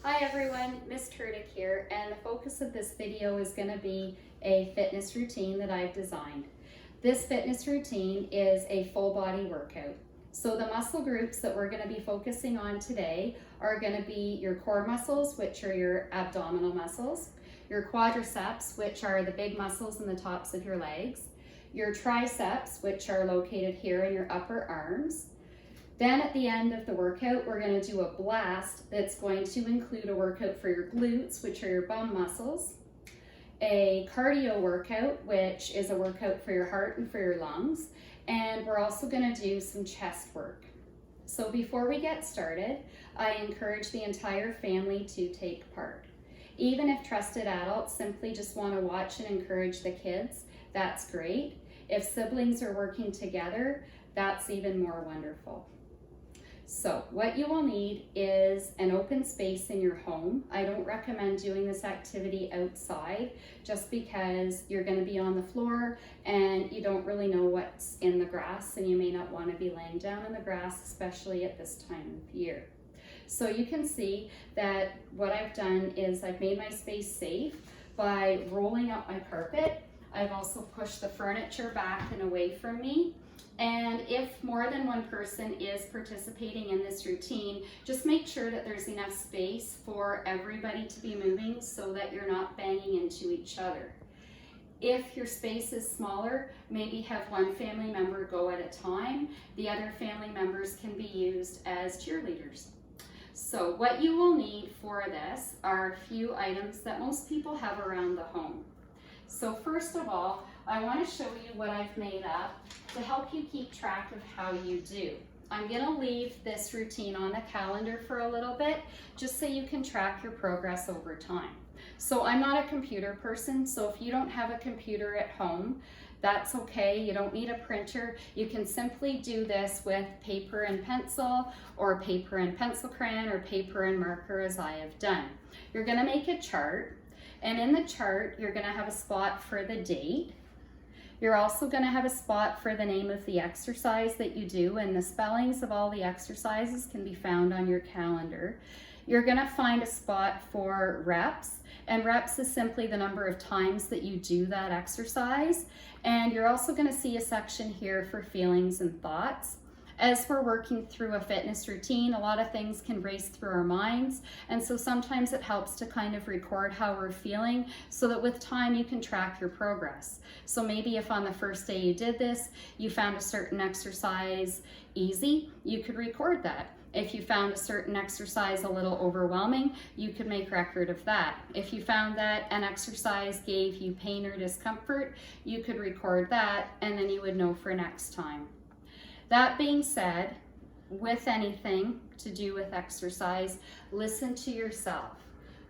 Hi everyone, Miss Turdick here, and the focus of this video is going to be a fitness routine that I've designed. This fitness routine is a full body workout. So the muscle groups that we're going to be focusing on today are going to be your core muscles, which are your abdominal muscles, your quadriceps, which are the big muscles in the tops of your legs, your triceps, which are located here in your upper arms. Then at the end of the workout, we're going to do a blast that's going to include a workout for your glutes, which are your bum muscles, a cardio workout, which is a workout for your heart and for your lungs, and we're also going to do some chest work. So before we get started, I encourage the entire family to take part. Even if trusted adults simply just want to watch and encourage the kids, that's great. If siblings are working together, that's even more wonderful. So what you will need is an open space in your home. I don't recommend doing this activity outside just because you're going to be on the floor and you don't really know what's in the grass, and you may not want to be laying down in the grass, especially at this time of year. So you can see that what I've done is I've made my space safe by rolling up my carpet. I've also pushed the furniture back and away from me. And if more than one person is participating in this routine, just make sure that there's enough space for everybody to be moving so that you're not banging into each other. If your space is smaller, maybe have one family member go at a time. The other family members can be used as cheerleaders. So what you will need for this are a few items that most people have around the home. So first of all, I want to show you what I've made up to help you keep track of how you do. I'm going to leave this routine on the calendar for a little bit just so you can track your progress over time. So I'm not a computer person, so if you don't have a computer at home, that's okay. You don't need a printer. You can simply do this with paper and pencil, or paper and pencil crayon, or paper and marker, as I have done. You're going to make a chart, and in the chart you're going to have a spot for the date. You're also going to have a spot for the name of the exercise that you do, and the spellings of all the exercises can be found on your calendar. You're going to find a spot for reps, and reps is simply the number of times that you do that exercise. And you're also going to see a section here for feelings and thoughts. As we're working through a fitness routine, a lot of things can race through our minds, and so sometimes it helps to kind of record how we're feeling so that with time you can track your progress. So maybe if on the first day you did this, you found a certain exercise easy, you could record that. If you found a certain exercise a little overwhelming, you could make record of that. If you found that an exercise gave you pain or discomfort, you could record that, and then you would know for next time. That being said, with anything to do with exercise, listen to yourself.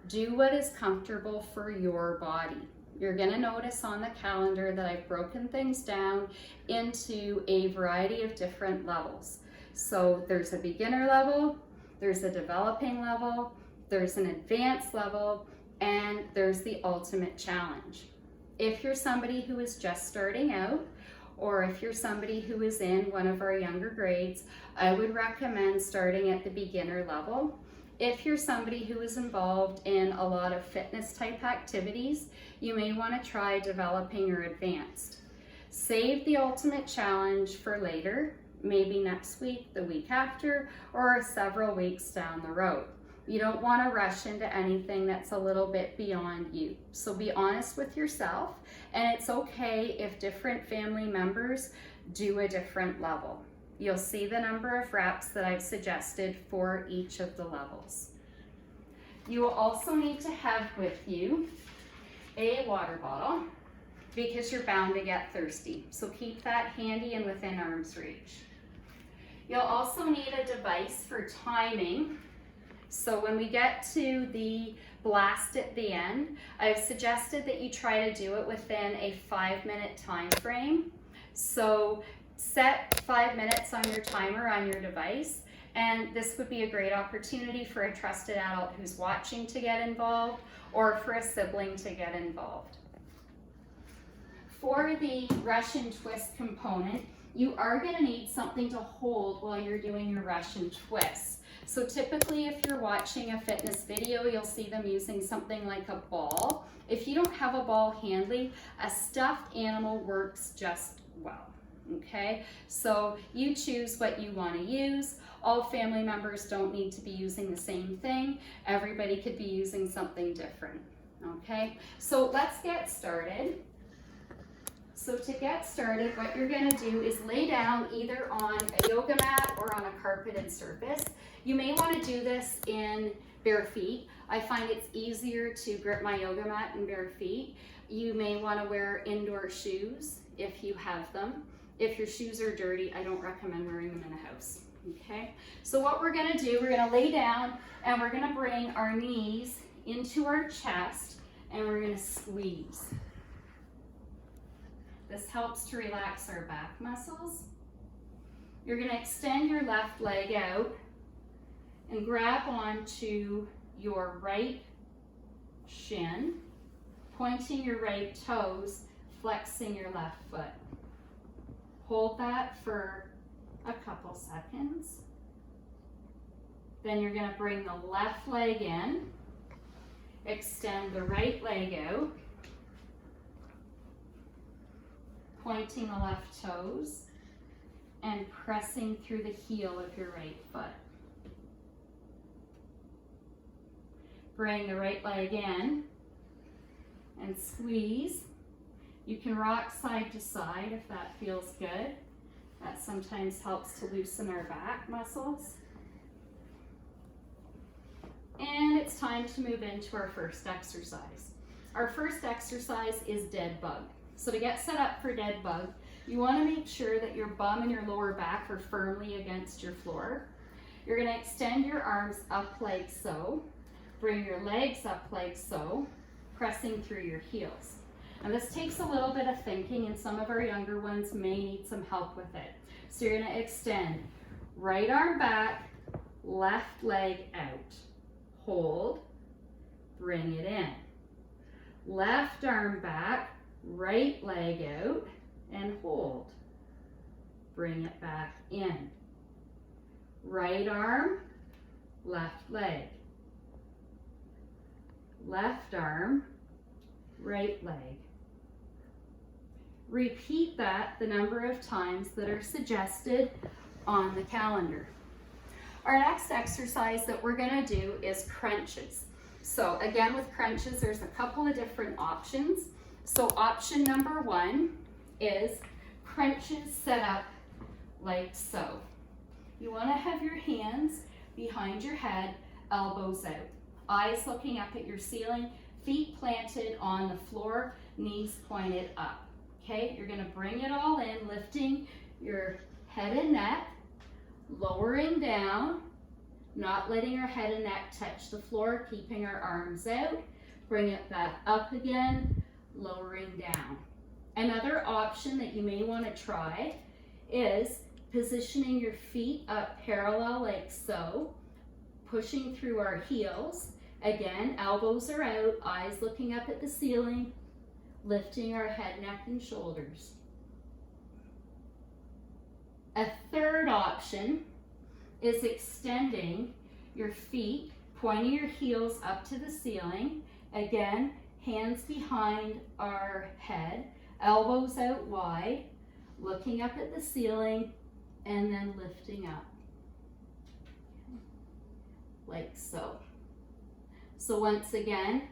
Do what is comfortable for your body. You're going to notice on the calendar that I've broken things down into a variety of different levels. So there's a beginner level, there's a developing level, there's an advanced level, and there's the ultimate challenge. If you're somebody who is just starting out, or if you're somebody who is in one of our younger grades, I would recommend starting at the beginner level. If you're somebody who is involved in a lot of fitness type activities, you may want to try developing or advanced. Save the ultimate challenge for later, maybe next week, the week after, or several weeks down the road. You don't want to rush into anything that's a little bit beyond you. So be honest with yourself, and it's okay if different family members do a different level. You'll see the number of reps that I've suggested for each of the levels. You will also need to have with you a water bottle because you're bound to get thirsty. So keep that handy and within arm's reach. You'll also need a device for timing. So when we get to the blast at the end, I've suggested that you try to do it within a 5-minute time frame. So set 5 minutes on your timer on your device, and this would be a great opportunity for a trusted adult who's watching to get involved, or for a sibling to get involved. For the Russian twist component, you are going to need something to hold while you're doing your Russian twists. So typically if you're watching a fitness video, you'll see them using something like a ball. If you don't have a ball handy, a stuffed animal works just well. Okay, so you choose what you want to use. All family members don't need to be using the same thing. Everybody could be using something different. Okay, so let's get started. So to get started, what you're going to do is lay down either on a yoga mat or on a carpeted surface. You may want to do this in bare feet. I find it's easier to grip my yoga mat in bare feet. You may want to wear indoor shoes if you have them. If your shoes are dirty, I don't recommend wearing them in the house. Okay, so what we're going to do, we're going to lay down and we're going to bring our knees into our chest and we're going to squeeze. This helps to relax our back muscles. You're going to extend your left leg out and grab onto your right shin, pointing your right toes, flexing your left foot. Hold that for a couple seconds. Then you're going to bring the left leg in, extend the right leg out, pointing the left toes and pressing through the heel of your right foot. Bring the right leg in and squeeze. You can rock side to side if that feels good. That sometimes helps to loosen our back muscles. And it's time to move into our first exercise. Our first exercise is dead bug. So to get set up for dead bug, you want to make sure that your bum and your lower back are firmly against your floor. You're going to extend your arms up like so. Bring your legs up like so, pressing through your heels. And this takes a little bit of thinking, and some of our younger ones may need some help with it. So you're going to extend right arm back, left leg out. Hold, bring it in. Left arm back, right leg out, and hold. Bring it back in. Right arm, left leg. Left arm, right leg. Repeat that the number of times that are suggested on the calendar. Our next exercise that we're going to do is crunches. So again, with crunches, there's a couple of different options. So option number one is crunches set up like so. You want to have your hands behind your head, elbows out, eyes looking up at your ceiling, feet planted on the floor, knees pointed up. Okay, you're going to bring it all in, lifting your head and neck, lowering down, not letting our head and neck touch the floor, keeping our arms out. Bring it back up again, lowering down. Another option that you may want to try is positioning your feet up parallel like so, pushing through our heels. Again, elbows are out, eyes looking up at the ceiling, lifting our head, neck, and shoulders. A third option is extending your feet, pointing your heels up to the ceiling. Again, hands behind our head, elbows out wide, looking up at the ceiling, and then lifting up, like so. So once again,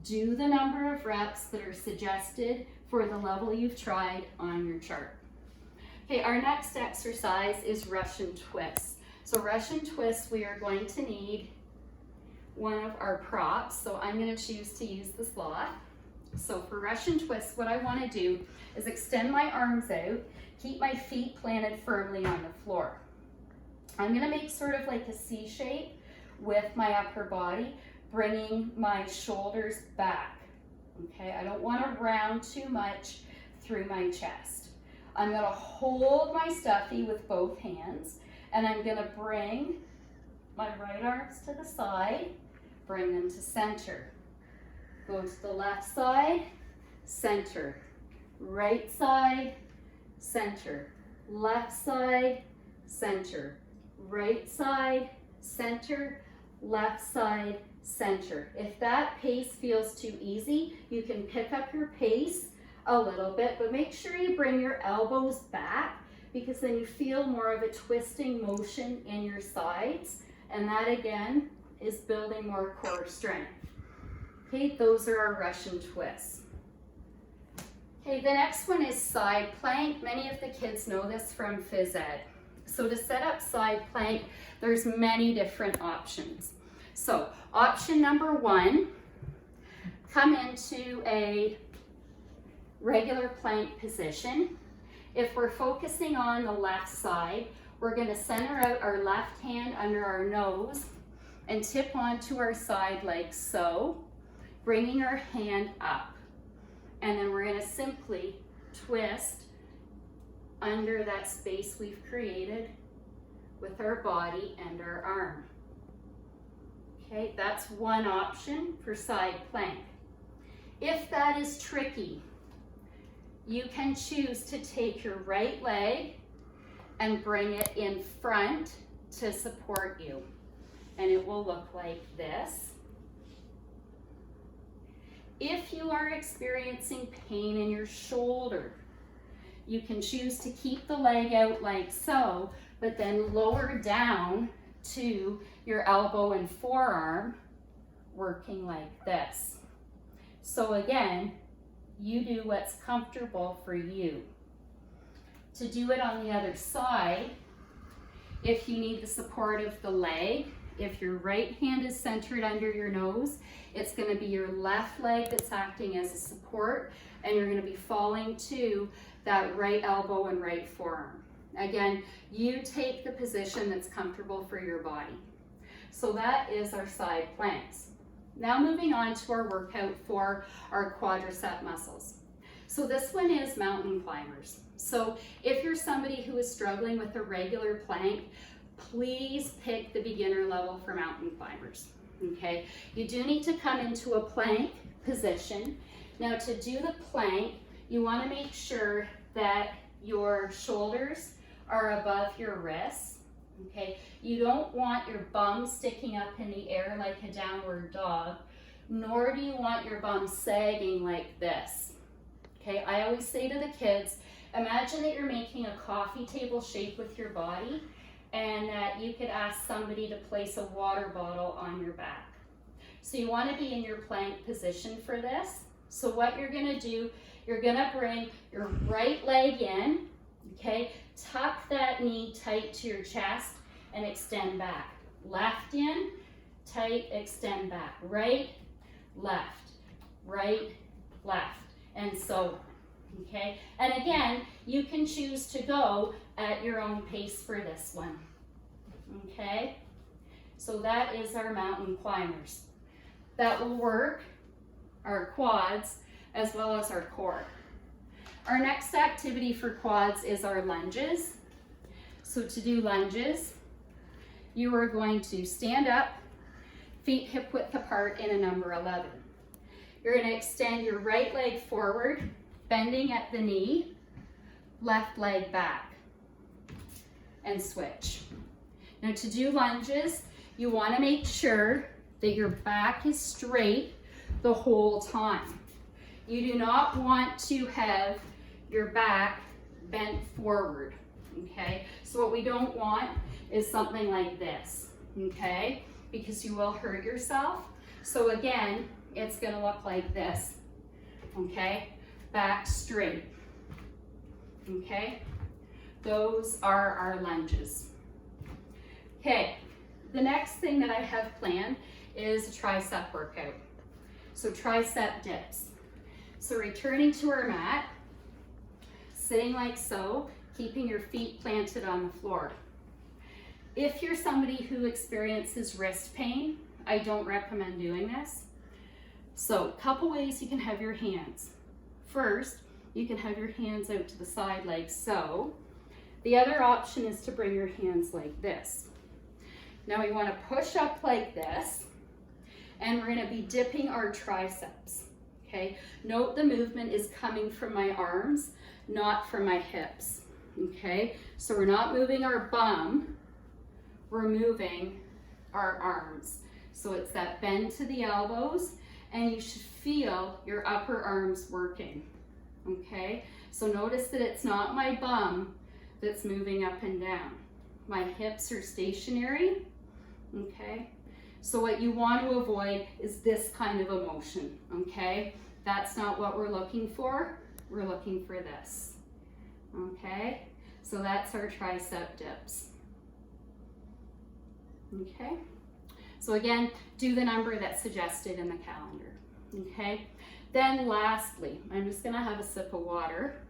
do the number of reps that are suggested for the level you've tried on your chart. Okay, our next exercise is Russian twists. So Russian twists, we are going to need one of our props. So I'm going to choose to use the sloth. So for Russian twists, what I want to do is extend my arms out, keep my feet planted firmly on the floor. I'm going to make sort of like a C shape with my upper body, bringing my shoulders back. Okay, I don't want to round too much through my chest. I'm going to hold my stuffy with both hands, and I'm going to bring my right arms to the side, bring them to center. Go to the left side, center. Right side, center. Left side, center. Right side, center, left side, center. If that pace feels too easy, you can pick up your pace a little bit, but make sure you bring your elbows back, because then you feel more of a twisting motion in your sides, and that again is building more core strength. Okay, those are our Russian twists. Okay, the next one is side plank. Many of the kids know this from Phys-Ed. So to set up side plank, there's many different options. So option number one, come into a regular plank position. If we're focusing on the left side, we're going to center out our left hand under our nose and tip onto our side like so, bringing our hand up. And then we're going to simply twist under that space we've created with our body and our arm. Okay, that's one option for side plank. If that is tricky, you can choose to take your right leg and bring it in front to support you. And it will look like this. If you are experiencing pain in your shoulder, you can choose to keep the leg out like so, but then lower down to your elbow and forearm, working like this. So again, you do what's comfortable for you. To do it on the other side, if you need the support of the leg, if your right hand is centered under your nose, it's going to be your left leg that's acting as a support, and you're going to be falling to that right elbow and right forearm. Again, you take the position that's comfortable for your body. So that is our side planks. Now moving on to our workout for our quadricep muscles. So this one is mountain climbers. So if you're somebody who is struggling with a regular plank, please pick the beginner level for mountain climbers. Okay, you do need to come into a plank position. Now to do the plank, you want to make sure that your shoulders are above your wrists. Okay, you don't want your bum sticking up in the air like a downward dog, nor do you want your bum sagging like this. Okay, I always say to the kids, imagine that you're making a coffee table shape with your body, and that you could ask somebody to place a water bottle on your back. So you want to be in your plank position for this. So what you're going to do, you're going to bring your right leg in, okay, tuck that knee tight to your chest and extend back. Left in, tight, extend back. Right, left, and so, okay? And again, you can choose to go at your own pace for this one, okay? So that is our mountain climbers. That will work our quads as well as our core. Our next activity for quads is our lunges. So to do lunges, you are going to stand up, feet hip width apart in a number 11. You're going to extend your right leg forward, bending at the knee, left leg back, and switch. Now to do lunges, you want to make sure that your back is straight the whole time. You do not want to have your back bent forward, okay? So what we don't want is something like this, okay? Because you will hurt yourself. So again, it's gonna look like this, okay? Back straight, okay? Those are our lunges. Okay, the next thing that I have planned is a tricep workout. So tricep dips. So returning to our mat, sitting like so, keeping your feet planted on the floor. If you're somebody who experiences wrist pain, I don't recommend doing this. So a couple ways you can have your hands. First, you can have your hands out to the side like so. The other option is to bring your hands like this. Now we want to push up like this, and we're going to be dipping our triceps, okay? Note the movement is coming from my arms, not from my hips, okay? So we're not moving our bum, we're moving our arms. So it's that bend to the elbows, and you should feel your upper arms working, okay? So notice that it's not my bum that's moving up and down. My hips are stationary, okay? So what you want to avoid is this kind of a motion, okay? That's not what we're looking for. We're looking for this, okay? So that's our tricep dips, okay? So again, do the number that's suggested in the calendar, okay? Then lastly, I'm just gonna have a sip of water.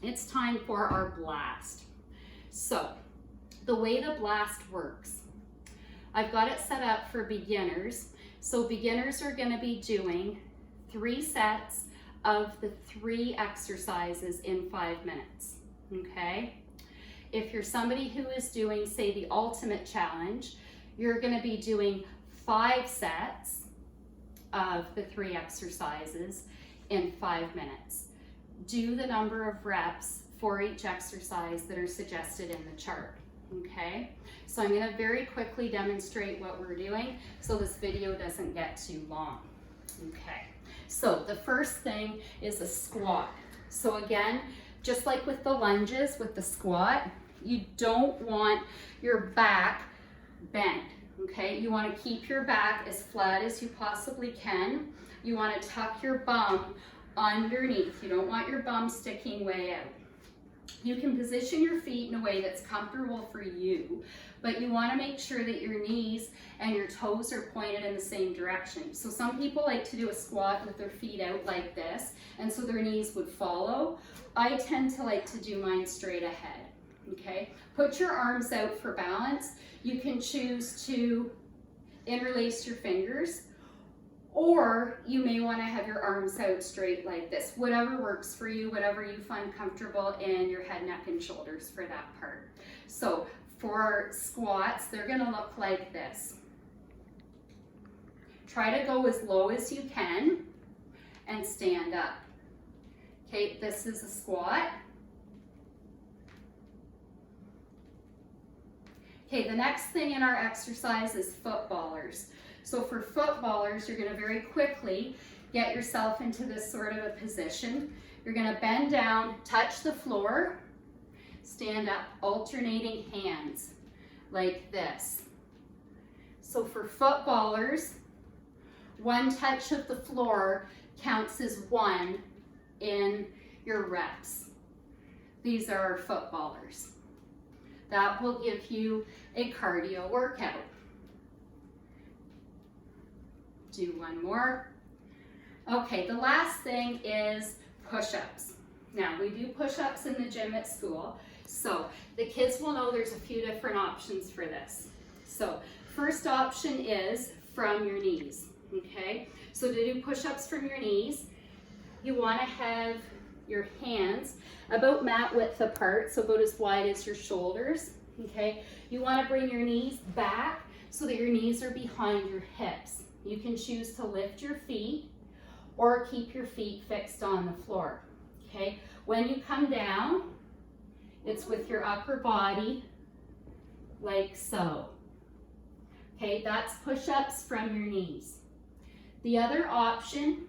It's time for our blast. So the way the blast works, I've got it set up for beginners. So beginners are gonna be doing 3 sets of the 3 exercises in 5 minutes, okay? If you're somebody who is doing, say, the ultimate challenge, you're gonna be doing 5 sets of the 3 exercises in 5 minutes. Do the number of reps for each exercise that are suggested in the chart, okay? So I'm gonna very quickly demonstrate what we're doing so this video doesn't get too long, okay? So the first thing is a squat. So again, just like with the lunges, with the squat, you don't want your back bent, okay? You want to keep your back as flat as you possibly can. You want to tuck your bum underneath. You don't want your bum sticking way out. You can position your feet in a way that's comfortable for you, but you want to make sure that your knees and your toes are pointed in the same direction. So some people like to do a squat with their feet out like this, and so their knees would follow. I tend to like to do mine straight ahead. Okay, put your arms out for balance. You can choose to interlace your fingers, or you may want to have your arms out straight like this. Whatever works for you, whatever you find comfortable in your head, neck, and shoulders for that part. So for squats, they're going to look like this. Try to go as low as you can and stand up. Okay, this is a squat. Okay, the next thing in our exercise is footballers. So for footballers, you're gonna very quickly get yourself into this sort of a position. You're gonna bend down, touch the floor, stand up, alternating hands like this. So for footballers, 1 touch of the floor counts as 1 in your reps. These are our footballers. That will give you a cardio workout. Do 1 more. Okay, the last thing is push-ups. Now, we do push-ups in the gym at school, so the kids will know there's a few different options for this. So, first option is from your knees, okay? So to do push-ups from your knees, you want to have your hands about mat width apart, so about as wide as your shoulders, okay? You want to bring your knees back so that your knees are behind your hips. You can choose to lift your feet or keep your feet fixed on the floor, okay? When you come down, it's with your upper body like so. Okay, that's push-ups from your knees. The other option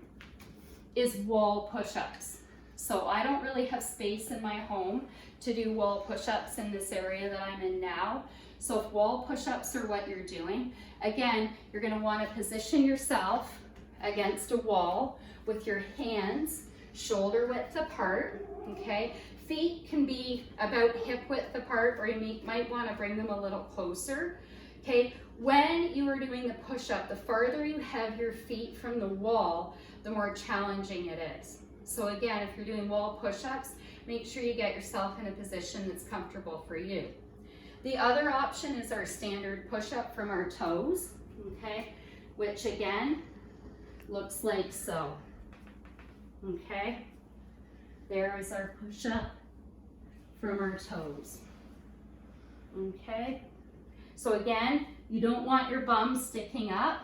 is wall push-ups. So I don't really have space in my home to do wall push-ups in this area that I'm in now. So if wall push-ups are what you're doing, again, you're going to want to position yourself against a wall with your hands shoulder width apart, okay? Feet can be about hip width apart, or you might want to bring them a little closer, okay? When you are doing the push-up, the farther you have your feet from the wall, the more challenging it is. So again, if you're doing wall push-ups, make sure you get yourself in a position that's comfortable for you. The other option is our standard push-up from our toes, okay? Which again, looks like so, okay? There is our push-up from our toes, okay? So again, you don't want your bum sticking up.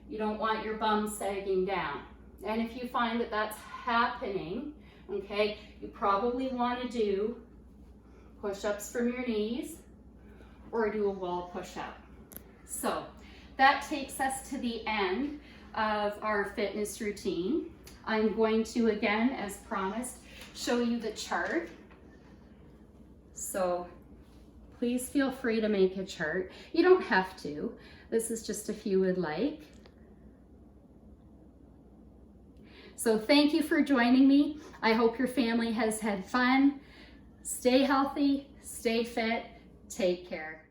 You don't want your bum sagging down. And if you find that that's happening, okay, you probably want to do push-ups from your knees, or do a wall push-up. So that takes us to the end of our fitness routine. I'm going to, again, as promised, show you the chart. So please feel free to make a chart. You don't have to. This is just if you would like. So thank you for joining me. I hope your family has had fun. Stay healthy, stay fit, take care.